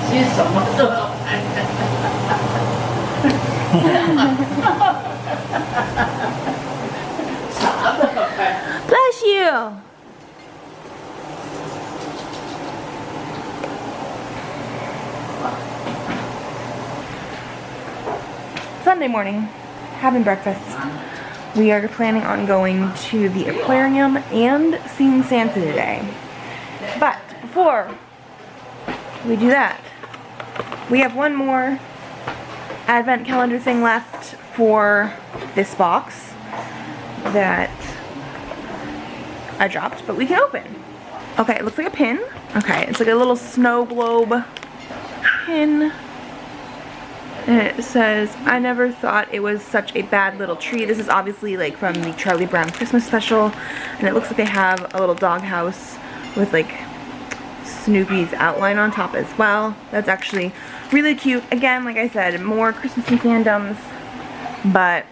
吃什么都好看。啥都好看。Bless you. Sunday morning, having breakfast. We are planning on going to the aquarium and seeing Santa today. But before we do that, we have one more advent calendar thing left for this box that I dropped, but we can open. Okay, it looks like a pin. Okay, it's like a little snow globe pin. And it says, I never thought it was such a bad little tree. This is obviously like from the Charlie Brown Christmas special. And it looks like they have a little doghouse with like Snoopy's outline on top as well. That's actually really cute. Again, like I said, more Christmassy fandoms. But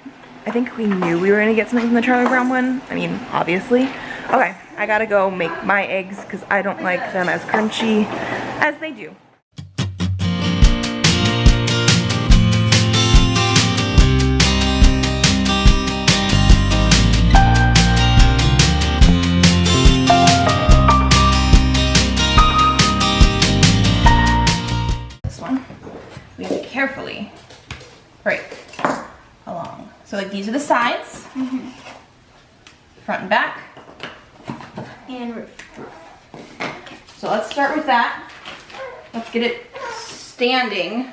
I think we knew we were going to get something from the Charlie Brown one. I mean, obviously. Okay, I gotta go make my eggs because I don't like them as crunchy as they do. Carefully break along. So like these are the sides, front and back, and roof. So let's start with that. Let's get it standing,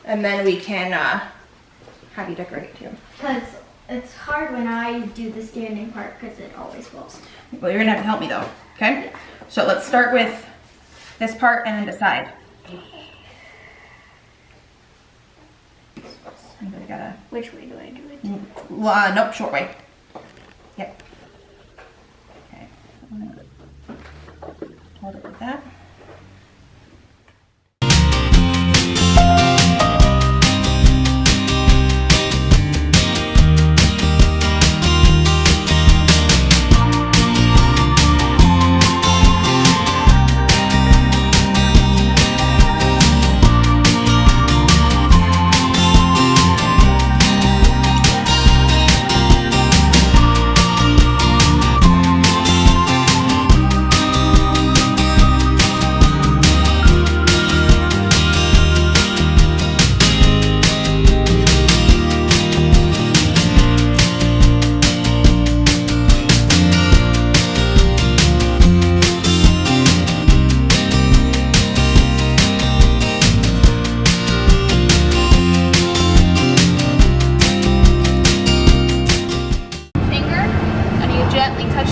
and then we can have you decorate it too. Because it's hard when I do the standing part because it always falls. Well, you're gonna have to help me though, okay? Yeah. So let's start with this part and then decide. Which way do I do it? Nope, short way. Yep. Okay. Hold it like that.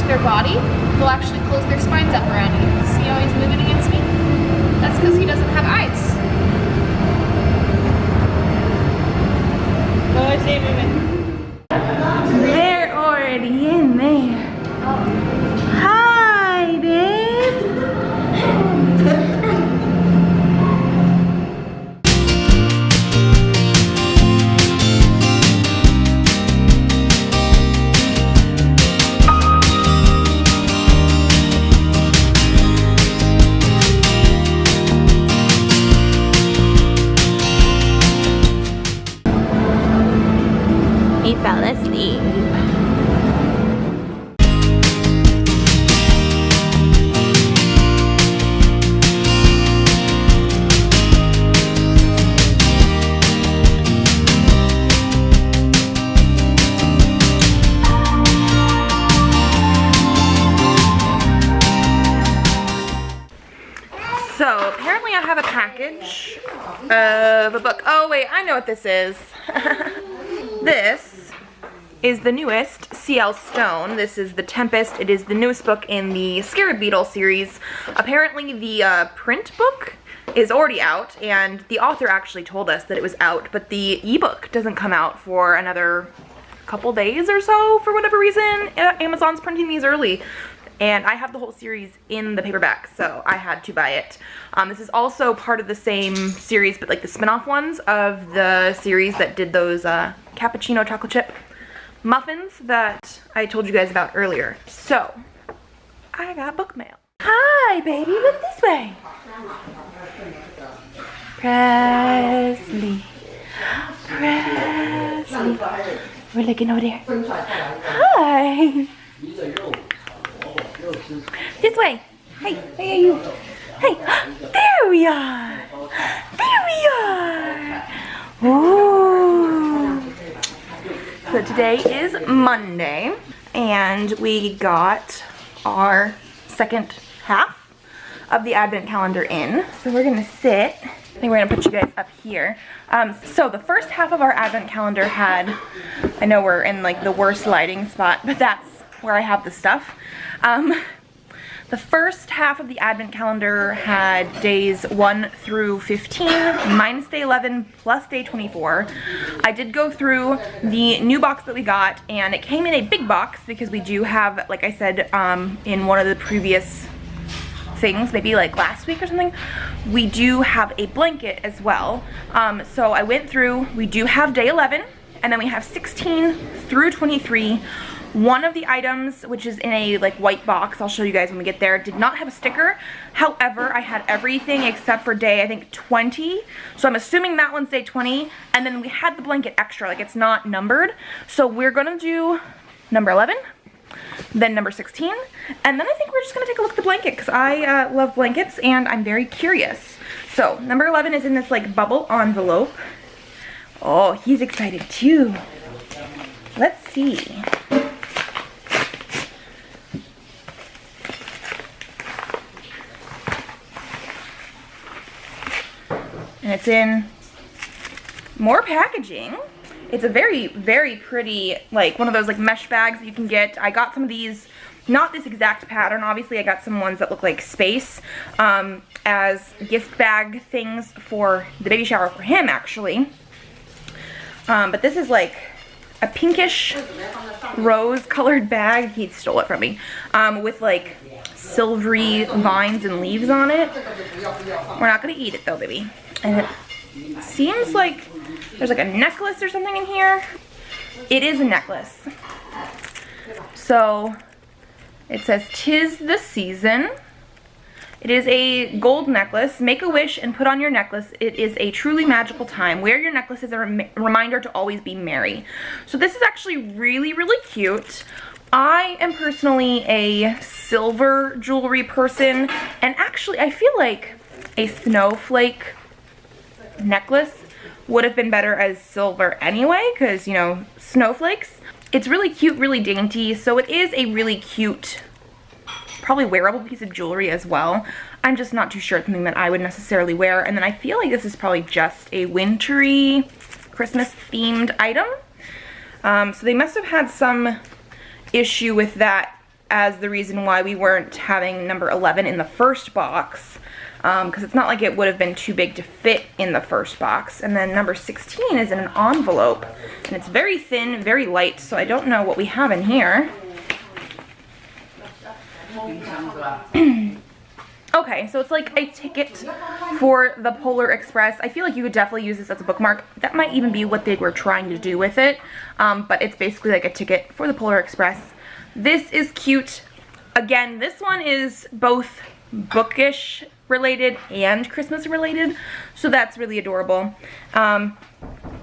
Their body, will actually close their spines up around you. See how he's moving against me? That's because he doesn't have eyes. Oh, I see moving. They're already in there. Hi, babe. He fell asleep. So apparently I have a package of a book. Oh wait, I know what this is. This is the newest C.L. Stone. This is The Tempest. It is the newest book in the Scarab Beetle series. Apparently the print book is already out, and the author actually told us that it was out, but the ebook doesn't come out for another couple days or so for whatever reason. Amazon's printing these early. And I have the whole series in the paperback, so I had to buy it. This is also part of the same series, but like the spin-off ones of the series that did those cappuccino chocolate chip muffins that I told you guys about earlier. So, I got book mail. Hi! Hi, baby. Look this way. Presley. Presley. We're looking over there. Hi. This way. Hey, hey, are you? Hey, there we are. There we are. Ooh. So today is Monday, and we got our second half of the advent calendar in. So we're gonna sit. I think we're gonna put you guys up here. So the first half of our advent calendar had, I know we're in like the worst lighting spot, but that's where I have the stuff. The first half of the advent calendar had days 1 through 15, minus day 11, plus day 24. I did go through the new box that we got, and it came in a big box because we do have, like I said, in one of the previous things, maybe like last week or something, we do have a blanket as well. So I went through, we do have day 11, and then we have 16 through 23. One of the items, which is in a like white box, I'll show you guys when we get there, did not have a sticker. However, I had everything except for day, I think 20. So I'm assuming that one's day 20. And then we had the blanket extra, like it's not numbered. So we're gonna do number 11, then number 16. And then I think we're just gonna take a look at the blanket because I love blankets and I'm very curious. So number 11 is in this like bubble envelope. Oh, he's excited too. Let's see. And it's in more packaging. It's a very, very pretty, like one of those like mesh bags that you can get. I got some of these, not this exact pattern, obviously. I got some ones that look like space as gift bag things for the baby shower for him, actually. But this is like a pinkish rose colored bag. He stole it from me. With like silvery vines and leaves on it. We're not gonna eat it though, baby. And it seems like there's like a necklace or something in here. It is a necklace. So it says, "'Tis the season." It is a gold necklace. Make a wish and put on your necklace. It is a truly magical time. Wear your necklace as a reminder to always be merry. So this is actually really, really cute. I am personally a silver jewelry person, and actually I feel like a snowflake necklace would have been better as silver anyway, because, you know, snowflakes. It's really cute, really dainty, so it is a really cute, probably wearable piece of jewelry as well. I'm just not too sure it's something that I would necessarily wear. And then I feel like this is probably just a wintry, Christmas themed item. So they must have had some issue with that as the reason why we weren't having number 11 in the first box. Because it's not like it would have been too big to fit in the first box. And then number 16 is in an envelope, and it's very thin, very light, so I don't know what we have in here. Okay, so it's like a ticket for the Polar Express. I feel like you could definitely use this as a bookmark. That might even be what they were trying to do with it, but it's basically like a ticket for the Polar Express. This is cute. Again, this one is both bookish related and Christmas related, so that's really adorable. And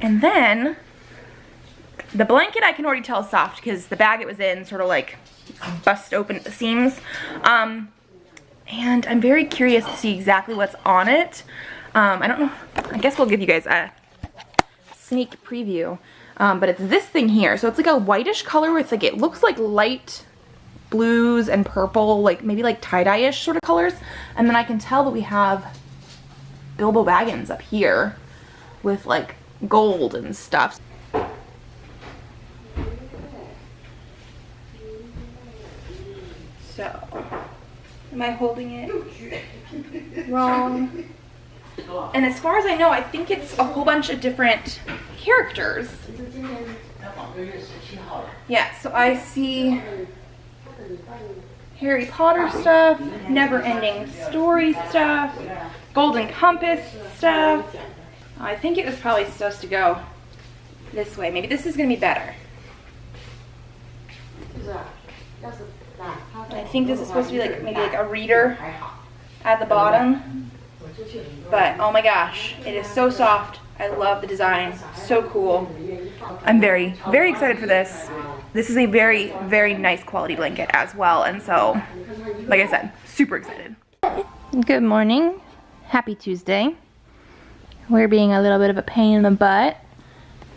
then the blanket I can already tell is soft because the bag it was in sort of like bust open at the seams. And I'm very curious to see exactly what's on it. I don't know, I guess we'll give you guys a sneak preview. But it's this thing here, so it's like a whitish color with like, it looks like light blues and purple, like maybe like tie-dye-ish sort of colors. And then I can tell that we have Bilbo Baggins up here with like gold and stuff. So, am I holding it wrong? And as far as I know, I think it's a whole bunch of different characters. Yeah, so I see Harry Potter stuff, Never-Ending Story stuff, Golden Compass stuff. I think it was probably supposed to go this way. Maybe this is going to be better. I think this is supposed to be like maybe like a reader at the bottom, but oh my gosh, it is so soft. I love the design, so cool. I'm very, very excited for this. This is a very, very nice quality blanket as well, and so, like I said, super excited. Good morning. Happy Tuesday. We're being a little bit of a pain in the butt.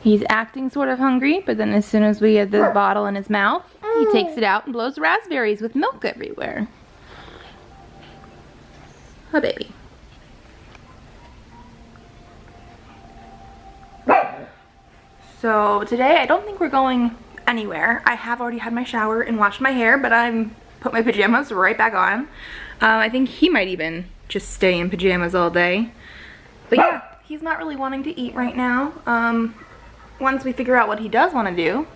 He's acting sort of hungry, but then as soon as we get this bottle in his mouth, he takes it out and blows raspberries with milk everywhere. Oh, baby. So today I don't think we're going anywhere. I have already had my shower and washed my hair, but I'm put my pajamas right back on. I think he might even just stay in pajamas all day. But yeah, he's not really wanting to eat right now. Once we figure out what he does want to do,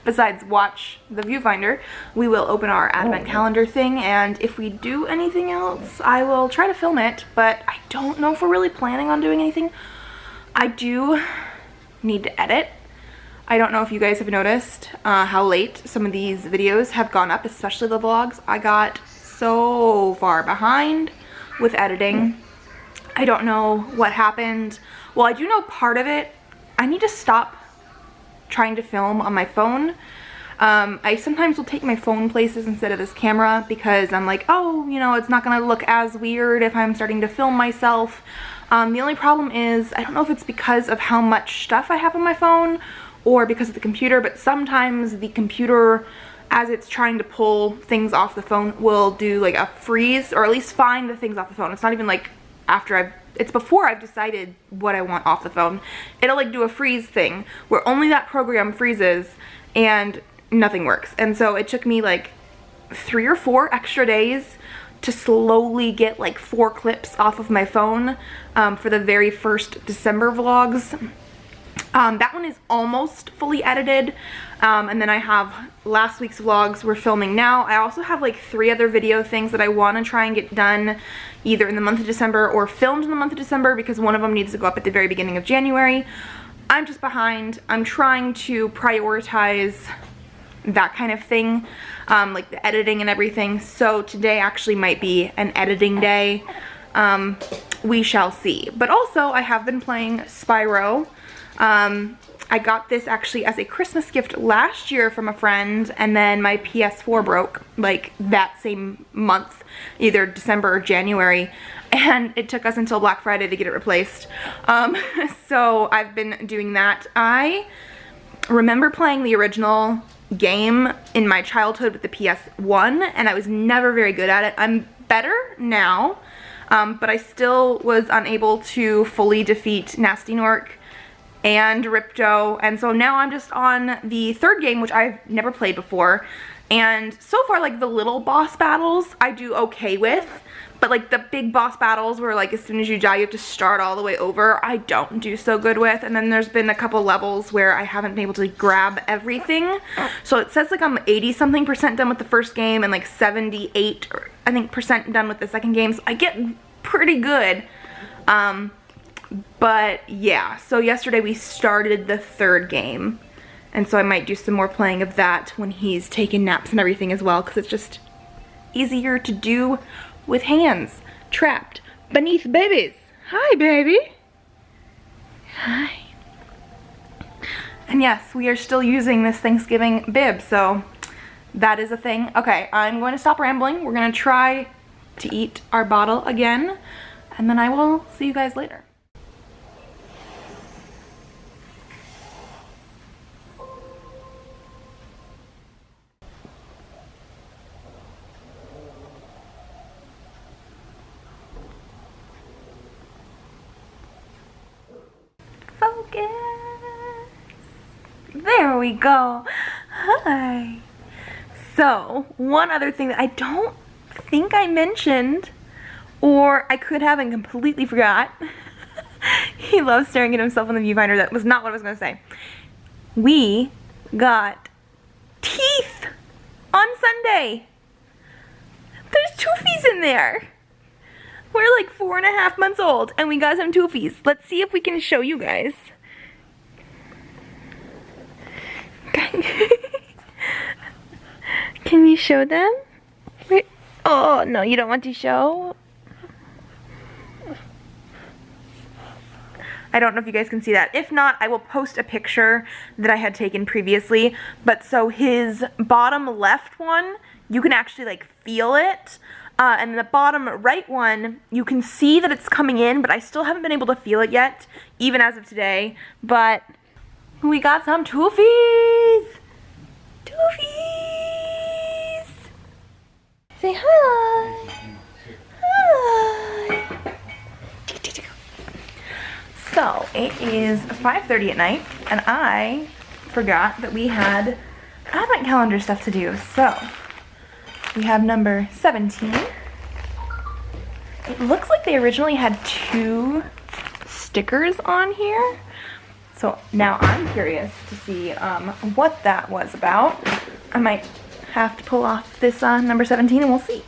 besides watch the viewfinder, we will open our advent calendar thing, and if we do anything else, I will try to film it, but I don't know if we're really planning on doing anything. I do need to edit. I don't know if you guys have noticed how late some of these videos have gone up, especially the vlogs. I got so far behind with editing. I don't know what happened. Well, I do know part of it. I need to stop trying to film on my phone. I sometimes will take my phone places instead of this camera because I'm like, oh, you know, it's not gonna look as weird if I'm starting to film myself. The only problem is, I don't know if it's because of how much stuff I have on my phone or because of the computer, but sometimes the computer, as it's trying to pull things off the phone, will do like a freeze, or at least find the things off the phone. It's not even like after it's before I've decided what I want off the phone. It'll like do a freeze thing where only that program freezes and nothing works. And so it took me like 3 or 4 extra days to slowly get like 4 clips off of my phone for the very first December vlogs. That one is almost fully edited, and then I have last week's vlogs we're filming now. I also have like 3 other video things that I want to try and get done either in the month of December or filmed in the month of December, because one of them needs to go up at the very beginning of January. I'm just behind. I'm trying to prioritize that kind of thing, like the editing and everything. So today actually might be an editing day. We shall see. But also I have been playing Spyro. I got this actually as a Christmas gift last year from a friend, and then my PS4 broke like that same month, either December or January, and it took us until Black Friday to get it replaced. So I've been doing that. I remember playing the original game in my childhood with the PS1, and I was never very good at it. I'm better now, but I still was unable to fully defeat Nasty Nork and Ripto, and so now I'm just on the 3rd game, which I've never played before, and so far like the little boss battles I do okay with, but like the big boss battles where like as soon as you die you have to start all the way over, I don't do so good with. And then there's been a couple levels where I haven't been able to grab everything, so it says like I'm 80-something% done with the first game and like 78 or I think % done with the second game, so I get pretty good. But yeah, so yesterday we started the 3rd game, and so I might do some more playing of that when he's taking naps and everything as well, because it's just easier to do with hands trapped beneath babies. Hi, baby. Hi. And yes, we are still using this Thanksgiving bib, so that is a thing. Okay, I'm going to stop rambling. We're going to try to eat our bottle again, and then I will see you guys later. Focus. There we go. Hi. So, one other thing that I don't think I mentioned, or I could have and completely forgot. He loves staring at himself in the viewfinder. That was not what I was going to say. We got teeth on Sunday. There's toofies in there. We're like 4.5 months old and we got some toofies. Let's see if we can show you guys. Can you show them? Wait. Oh, no, you don't want to show? I don't know if you guys can see that. If not, I will post a picture that I had taken previously. But so his bottom left one, you can actually like feel it. And the bottom right one, you can see that it's coming in, but I still haven't been able to feel it yet, even as of today. But we got some toofies! Toofies! Say hi! Hi! So, it is 5:30 at night, and I forgot that we had advent calendar stuff to do. So, we have number 17. It looks like they originally had 2 stickers on here. So, now I'm curious to see what that was about. I might have to pull off this number 17 and we'll see.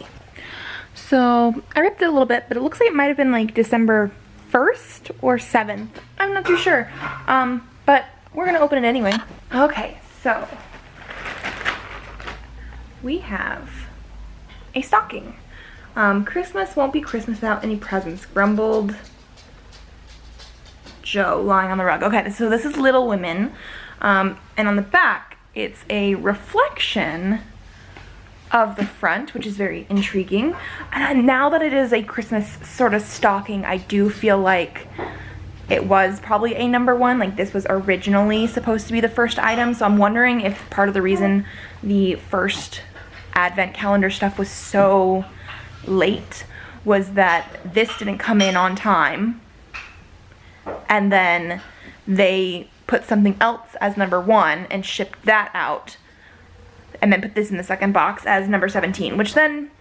So, I ripped it a little bit, but it looks like it might have been like December 1st or 7th. I'm not too sure. But we're gonna open it anyway. Okay, so we have a stocking. Christmas won't be Christmas without any presents, grumbled Joe lying on the rug. Okay, so this is Little Women. And on the back, it's a reflection of the front, which is very intriguing. And now that it is a Christmas sort of stocking, I do feel like it was probably a number 1. Like this was originally supposed to be the first item, so I'm wondering if part of the reason the first advent calendar stuff was so late was that this didn't come in on time, and then they put something else as number 1 and shipped that out, and then put this in the second box as number 17, which then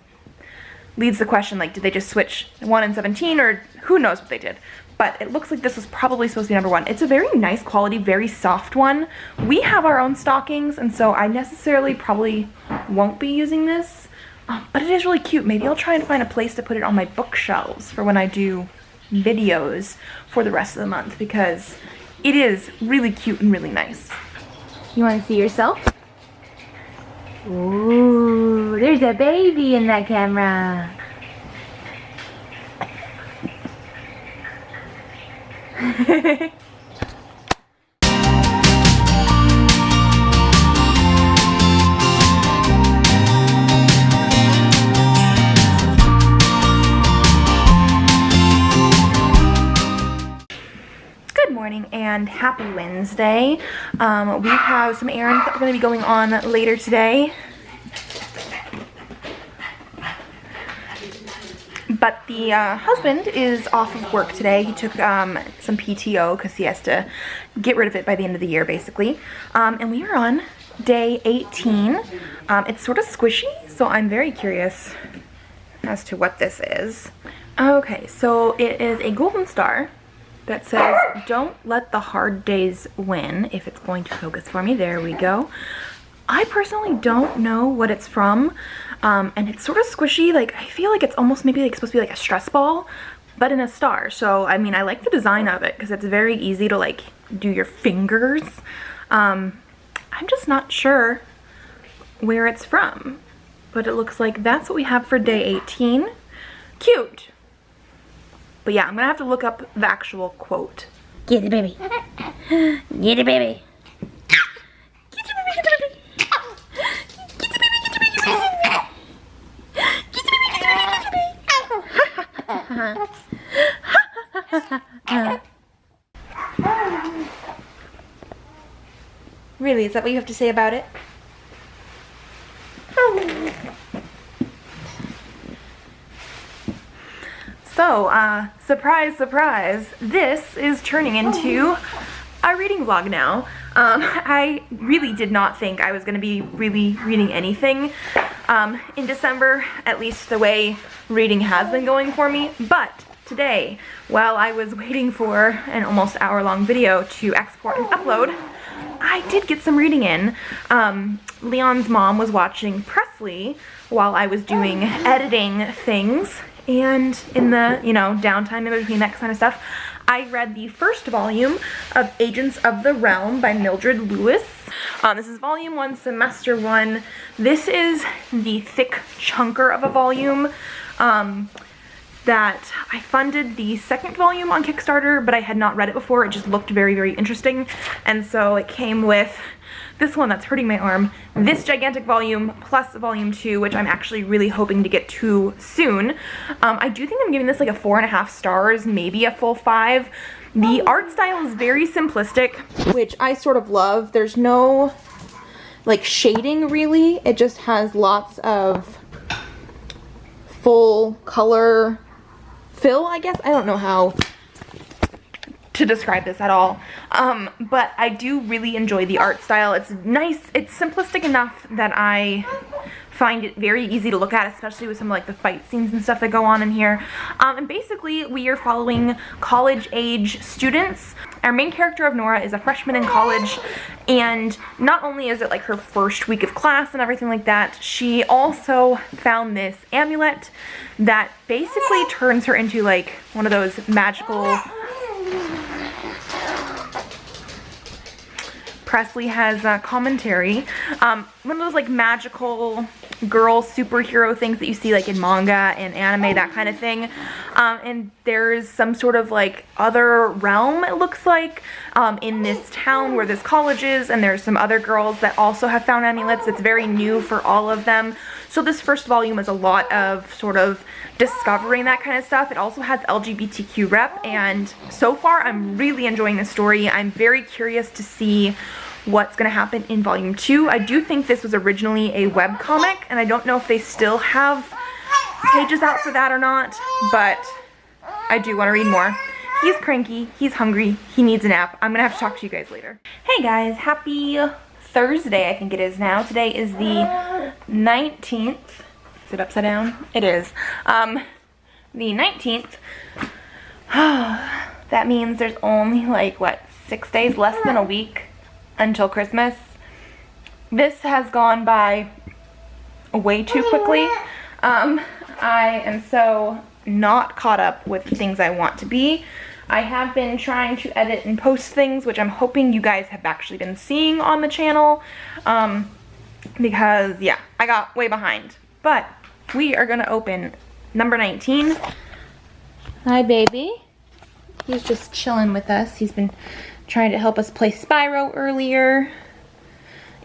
leads the question, like, did they just switch 1 and 17, or who knows what they did? But it looks like this was probably supposed to be number 1. It's a very nice quality, very soft one. We have our own stockings, and so I necessarily probably won't be using this, but it is really cute. Maybe I'll try and find a place to put it on my bookshelves for when I do videos for the rest of the month, because it is really cute and really nice. You want to see yourself? Ooh, there's a baby in that camera. Good morning and happy Wednesday. We have some errands that we're going to be going on later today. But the husband is off of work today. He took some PTO because he has to get rid of it by the end of the year, basically. And we are on day 18. It's sort of squishy, so I'm very curious as to what this is. Okay, so it is a golden star that says, "Don't let the hard days win," if it's going to focus for me. There we go. I personally don't know what it's from, and it's sort of squishy. Like, I feel like it's almost maybe like supposed to be like a stress ball, but in a star. So, I mean, I like the design of it because it's very easy to like do your fingers. I'm just not sure where it's from, but it looks like that's what we have for day 18. Cute. But yeah, I'm gonna have to look up the actual quote. Get it, baby. Get it, baby. Get it, baby, get it, baby. Get it, baby, get it, baby, get it, baby. Get it, baby, get it, baby, get it, baby. Really, is that what you have to say about it? So, surprise, surprise, this is turning into a reading vlog now. I really did not think I was going to be really reading anything in December, at least the way reading has been going for me. But today, while I was waiting for an almost hour-long video to export and upload, I did get some reading in. Leon's mom was watching Presley while I was doing editing things. And in the, you know, downtime in between that kind of stuff, I read the first volume of Agents of the Realm by Mildred Lewis. This is volume 1, semester 1. This is the thick chunker of a volume. that I funded the second volume on Kickstarter, but I had not read it before. It just looked very, very interesting. And so it came with this one that's hurting my arm, this gigantic volume, plus volume 2, which I'm actually really hoping to get to soon. I do think I'm giving this like a 4.5 stars, maybe a full 5. The art style is very simplistic, which I sort of love. There's no like shading really. It just has lots of full color fill, I guess. I don't know how to describe this at all. But I do really enjoy the art style. It's nice. It's simplistic enough that I find it very easy to look at, especially with some like the fight scenes and stuff that go on in here. And basically we are following college age students. Our main character of Nora is a freshman in college, and not only is it like her first week of class and everything like that, she also found this amulet that basically turns her into like one of those magical... Presley has a commentary. One of those like magical girl superhero things that you see like in manga and anime, that kind of thing. And there's some sort of like other realm, it looks like, in this town where this college is, and there's some other girls that also have found amulets. It's very new for all of them. So this first volume is a lot of sort of discovering that kind of stuff. It also has LGBTQ rep, and so far I'm really enjoying the story. I'm very curious to see what's going to happen in volume 2. I do think this was originally a webcomic, and I don't know if they still have pages out for that or not, but I do want to read more. He's cranky, he's hungry, he needs a nap. I'm gonna have to talk to you guys later. Hey guys, happy Thursday, I think it is now. Today is the 19th. Is it upside down? It is. The 19th. That means there's only like, what, 6 days, less than a week until Christmas. This has gone by way too quickly. I am so not caught up with the things I want to be. I have been trying to edit and post things, which I'm hoping you guys have actually been seeing on the channel, because yeah, I got way behind. But we are gonna open number 19. Hi baby. He's just chilling with us. He's been trying to help us play Spyro earlier.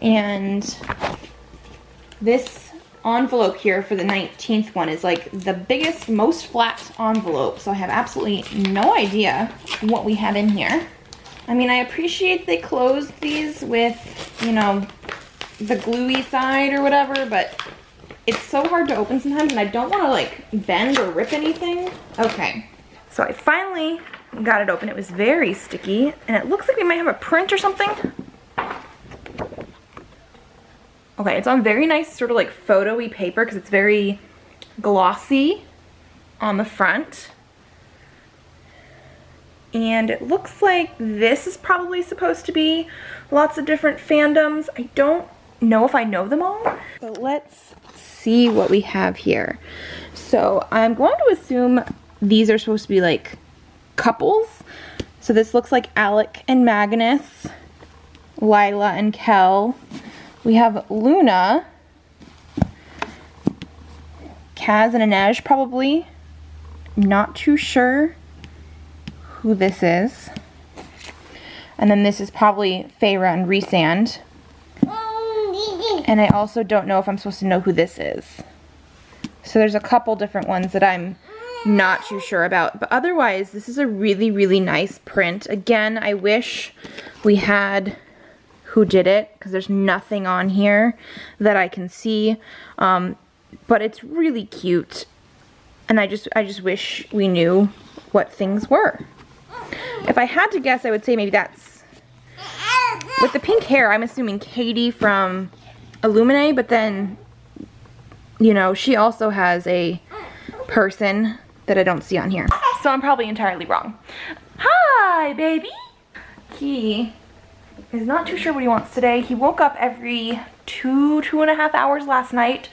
And this envelope here for the 19th one is like the biggest, most flat envelope, so I have absolutely no idea what we have in here. I mean, I appreciate they closed these with, you know, the gluey side or whatever, but it's so hard to open sometimes, and I don't want to like bend or rip anything. Okay, so I finally got it open. It was very sticky, and it looks like we might have a print or something. Okay, it's on very nice sort of like photo-y paper because it's very glossy on the front. And it looks like this is probably supposed to be lots of different fandoms. I don't know if I know them all, but let's see what we have here. So I'm going to assume these are supposed to be like couples. So this looks like Alec and Magnus, Lila and Kel. We have Luna, Kaz and Inej probably. Not too sure who this is. And then this is probably Feyre and Rhysand. And I also don't know if I'm supposed to know who this is. So there's a couple different ones that I'm not too sure about. But otherwise, this is a really, really nice print. Again, I wish we had who did it, because there's nothing on here that I can see, but it's really cute, and I just wish we knew what things were. If I had to guess, I would say maybe that's, with the pink hair, I'm assuming Katie from Illuminae, but then, you know, she also has a person that I don't see on here, so I'm probably entirely wrong. Hi, baby! He is not too sure what he wants today. He woke up every 2.5 hours last night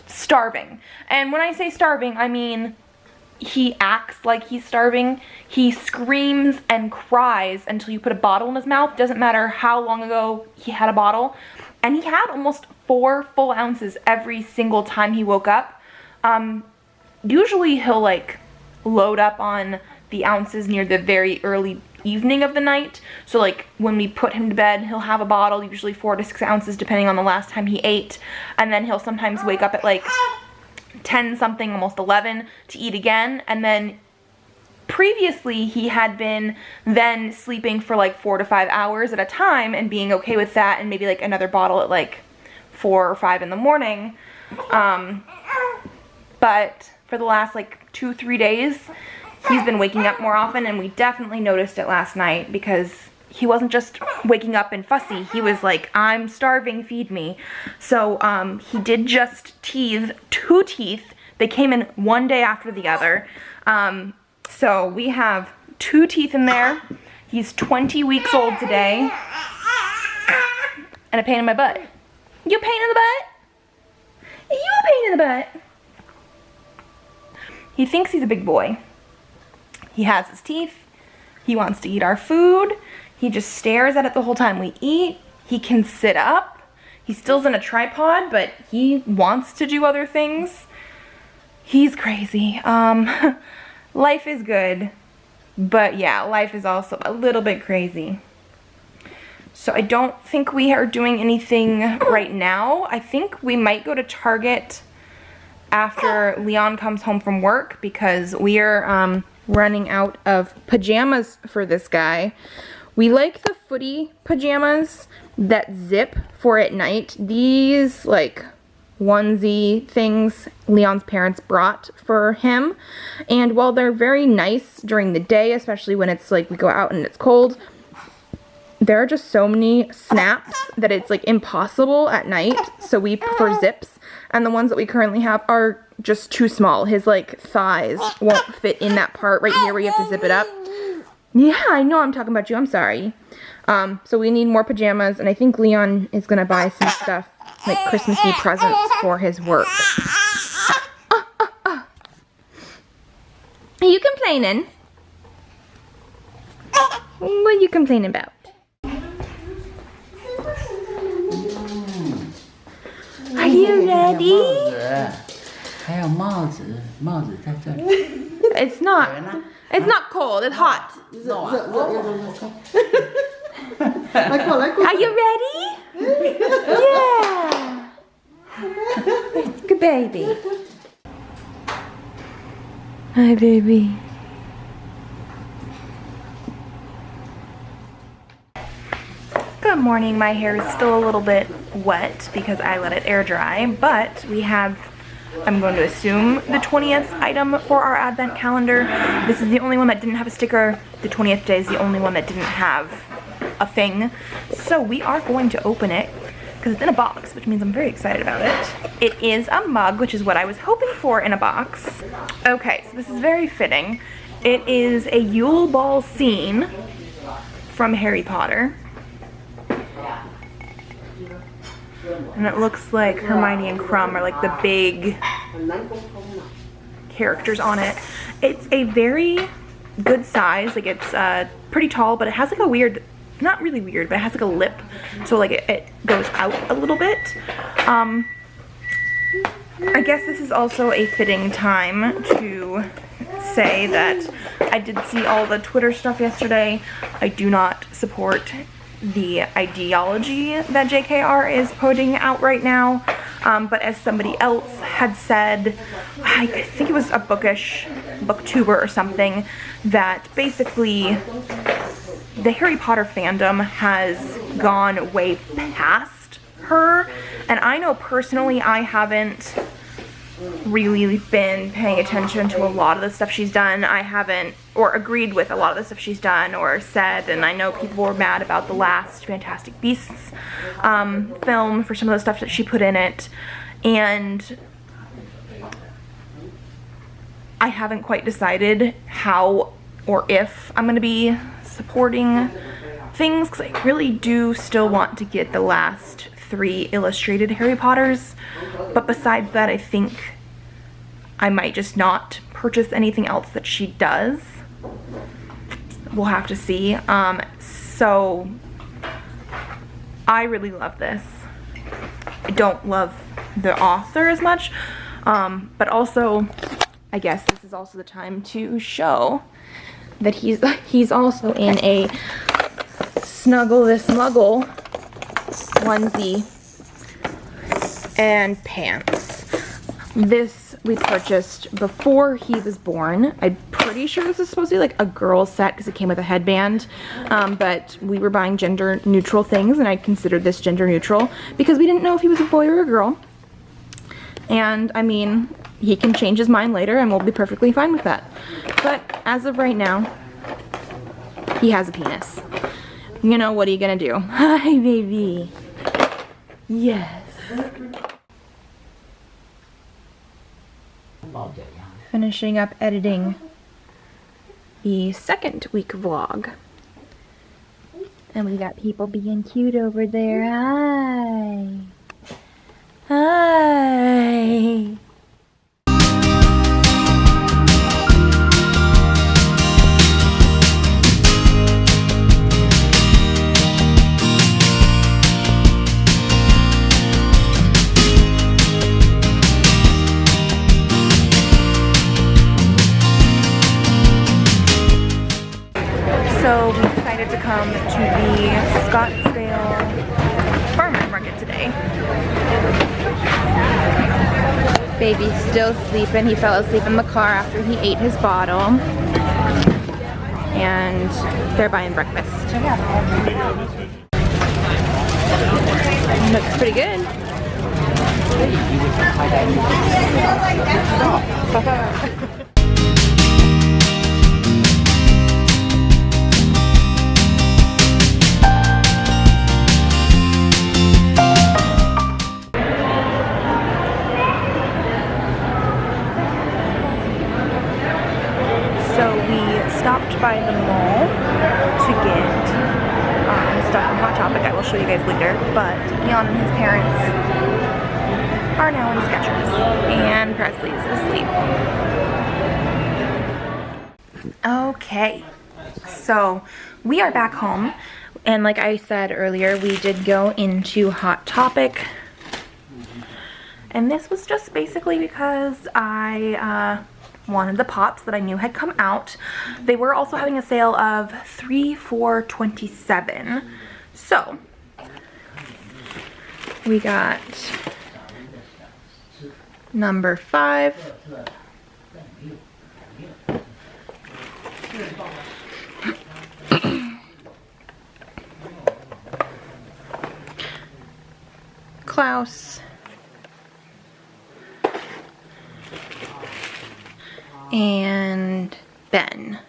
starving. And when I say starving, I mean he acts like he's starving. He screams and cries until you put a bottle in his mouth. Doesn't matter how long ago he had a bottle. And he had almost 4 full ounces every single time he woke up. usually he'll like load up on the ounces near the very early evening of the night. So like when we put him to bed, he'll have a bottle, usually 4 to 6 ounces depending on the last time he ate. And then he'll sometimes wake up at like 10 something, almost 11 to eat again. And then previously he had been then sleeping for like 4 to 5 hours at a time and being okay with that, and maybe like another bottle at like 4 or 5 in the morning. But for the last like 2-3 days, he's been waking up more often, and we definitely noticed it last night because he wasn't just waking up and fussy. He was like, I'm starving, feed me. So he did just teeth 2 teeth. They came in one day after the other. So we have 2 teeth in there. He's 20 weeks old today. And a pain in my butt. You a pain in the butt? You a pain in the butt? He thinks he's a big boy. He has his teeth. He wants to eat our food. He just stares at it the whole time we eat. He can sit up. He still's in a tripod, but he wants to do other things. He's crazy. Life is good, but yeah, life is also a little bit crazy. So I don't think we are doing anything right now. I think we might go to Target after Leon comes home from work because we are running out of pajamas for this guy. We like the footy pajamas that zip for at night. These like onesie things Leon's parents brought for him, and while they're very nice during the day, especially when it's like we go out and it's cold, there are just so many snaps that it's like impossible at night, so we prefer zips, and the ones that we currently have are just too small. His like thighs won't fit in that part right here where you have to zip it up. Yeah, I know I'm talking about you, I'm sorry. So we need more pajamas, and I think Leon is gonna buy some stuff like Christmassy presents for his work. Are you complaining? What are you complaining about? Are you ready? It's not cold, it's hot. Are you ready? Yeah. Good baby. Hi, baby. Good morning. My hair is still a little bit wet because I let it air dry, but we have, I'm going to assume, the 20th item for our advent calendar. This is the only one that didn't have a sticker. The 20th day is the only one that didn't have a thing. So we are going to open it because it's in a box, which means I'm very excited about it. It is a mug, which is what I was hoping for in a box. Okay, so this is very fitting. It is a Yule Ball scene from Harry Potter. And it looks like Hermione and Crumb are like the big characters on it. It's a very good size, like it's pretty tall, but it has like a weird, not really weird, but it has like a lip, so like it goes out a little bit. I guess this is also a fitting time to say that I did see all the Twitter stuff yesterday. I do not support the ideology that JKR is putting out right now, but as somebody else had said, I think it was a booktuber or something, that basically the Harry Potter fandom has gone way past her, and I know personally I haven't really been paying attention to a lot of the stuff she's done. I haven't, or agreed with a lot of the stuff she's done or said, and I know people were mad about the last Fantastic Beasts film for some of the stuff that she put in it, and I haven't quite decided how or if I'm going to be supporting things, because I really do still want to get the last 3 illustrated Harry Potters, but besides that I think I might just not purchase anything else that she does. We'll have to see. So I really love this. I don't love the author as much, but also I guess this is also the time to show that he's also in a Snuggle This Muggle onesie and pants. This we purchased before he was born. I'm pretty sure this is supposed to be like a girl set because it came with a headband, but we were buying gender neutral things and I considered this gender neutral because we didn't know if he was a boy or a girl. And I mean, he can change his mind later and we'll be perfectly fine with that. But as of right now, he has a penis. You know, what are you gonna do? Hi, baby. Yes. Finishing up editing the second week vlog. And we got people being cute over there. Hi. Hi. So we decided to come to the Scottsdale Farmers Market today. Baby's still sleeping. He fell asleep in the car after he ate his bottle. And they're buying breakfast. Looks pretty good. So we stopped by the mall to get stuff from Hot Topic. I will show you guys later. But Leon and his parents are now in Skechers, and Presley's asleep. Okay, so we are back home, and like I said earlier, we did go into Hot Topic, and this was just basically because I wanted the pops that I knew had come out. They were also having a sale of 3 for $27. So we got number 5. Klaus. And Ben.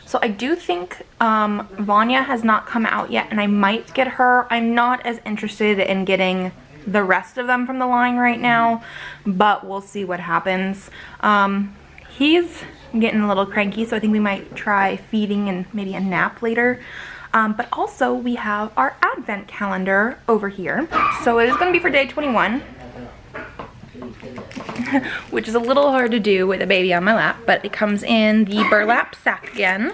So I do think Vanya has not come out yet, and I might get her. I'm not as interested in getting the rest of them from the line right now, but we'll see what happens. He's getting a little cranky, so I think we might try feeding and maybe a nap later. But also we have our advent calendar over here. So it is going to be for day 21. Which is a little hard to do with a baby on my lap, but it comes in the burlap sack again.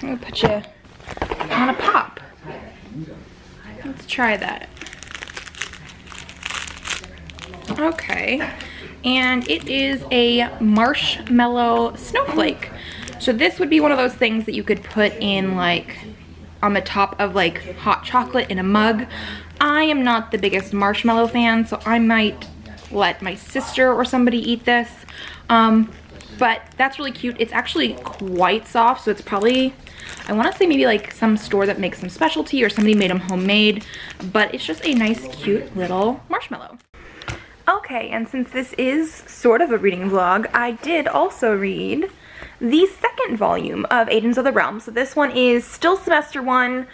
I'm gonna put you on a pop. Let's try that. Okay, and it is a marshmallow snowflake. So this would be one of those things that you could put in like on the top of like hot chocolate in a mug. I am not the biggest marshmallow fan, so I might let my sister or somebody eat this, but that's really cute. It's actually quite soft, so it's probably, I want to say maybe like some store that makes some specialty or somebody made them homemade, but it's just a nice cute little marshmallow. Okay, and since this is sort of a reading vlog, I did also read the second volume of Agents of the Realm. So this one is still semester 1,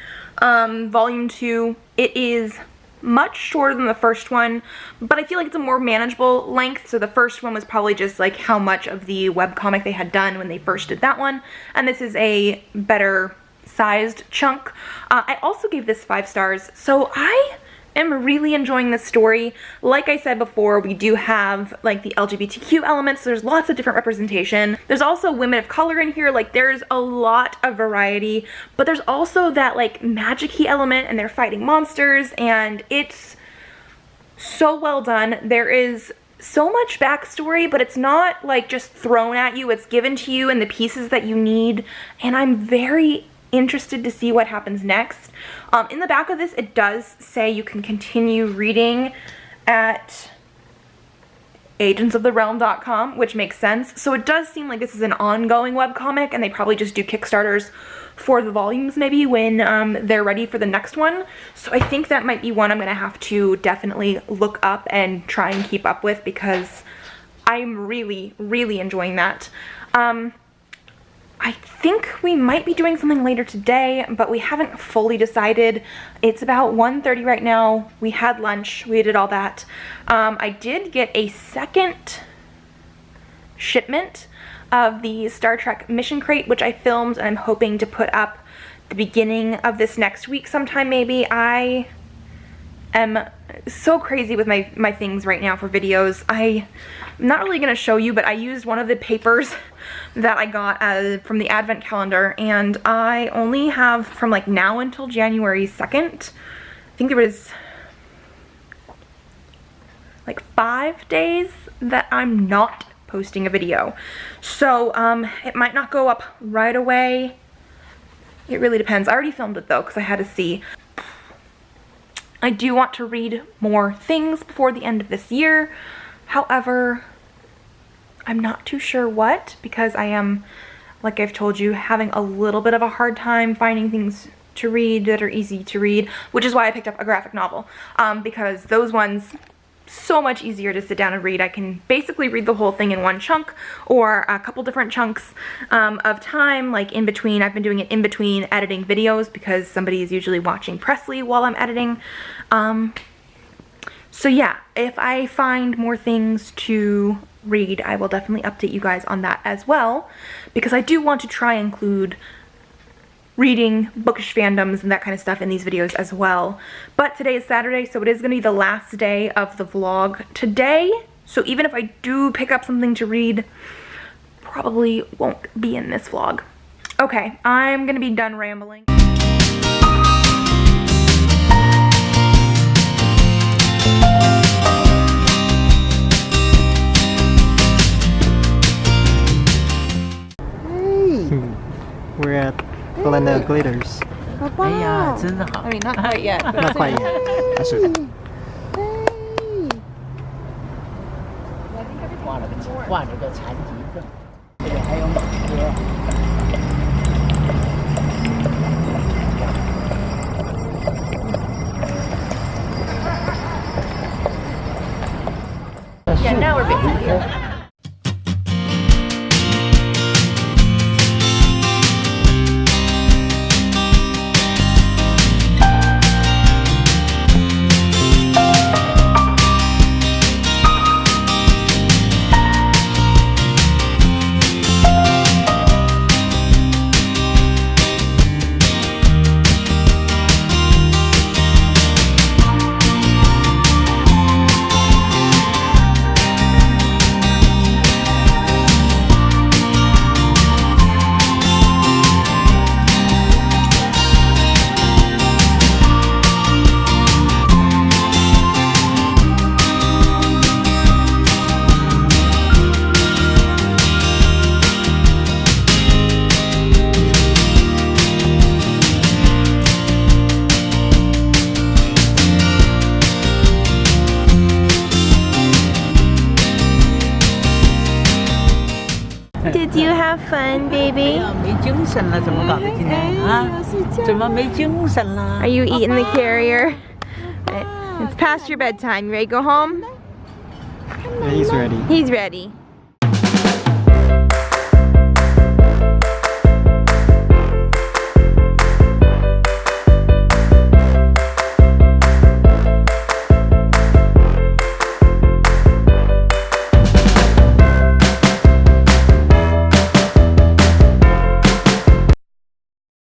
volume 2. It is much shorter than the first one, but I feel like it's a more manageable length. So the first one was probably just like how much of the webcomic they had done when they first did that one, and this is a better sized chunk. I also gave this 5 stars, so I am really enjoying this story. Like I said before, we do have like the LGBTQ elements, so there's lots of different representation. There's also women of color in here, like there's a lot of variety, but there's also that like magic-y element, and they're fighting monsters, and it's so well done. There is so much backstory, but it's not like just thrown at you. It's given to you in the pieces that you need, and I'm very interested to see what happens next. In the back of this, it does say you can continue reading at agentsoftherealm.com, which makes sense. So it does seem like this is an ongoing webcomic, and they probably just do Kickstarters for the volumes maybe when they're ready for the next one. So I think that might be one I'm gonna have to definitely look up and try and keep up with, because I'm really, really enjoying that. I think we might be doing something later today, but we haven't fully decided. It's about 1:30 right now. We had lunch, we did all that. I did get a second shipment of the Star Trek mission crate, which I filmed, and I'm hoping to put up the beginning of this next week sometime maybe. I am so crazy with my things right now for videos. I'm not really going to show you, but I used one of the papers that I got from the advent calendar, and I only have from like now until January 2nd. I think there was like 5 days that I'm not posting a video. So it might not go up right away. It really depends. I already filmed it though, because I had to see. I do want to read more things before the end of this year. However, I'm not too sure what, because I am, like I've told you, having a little bit of a hard time finding things to read that are easy to read, which is why I picked up a graphic novel, because those ones, so much easier to sit down and read. I can basically read the whole thing in one chunk, or a couple different chunks of time, like in between. I've been doing it in between editing videos, because somebody is usually watching Presley while I'm editing. So yeah, if I find more things to read, I will definitely update you guys on that as well, because I do want to try and include reading bookish fandoms and that kind of stuff in these videos as well. But today is Saturday, so it is going to be the last day of the vlog today. So even if I do pick up something to read, probably won't be in this vlog. Okay, I'm going to be done rambling. We're at Helena Glitters. 哎呀，真好。 I mean, not quite yet. But Not quite yet. That's it. 挂了个残疾证，这个还有马车。Yeah, now we're basically here. Did you have fun, baby? 没精神了，怎么搞的今天啊？怎么没精神了？ Are you eating the carrier? It's past your bedtime. You ready to go home? Yeah, he's ready. He's ready.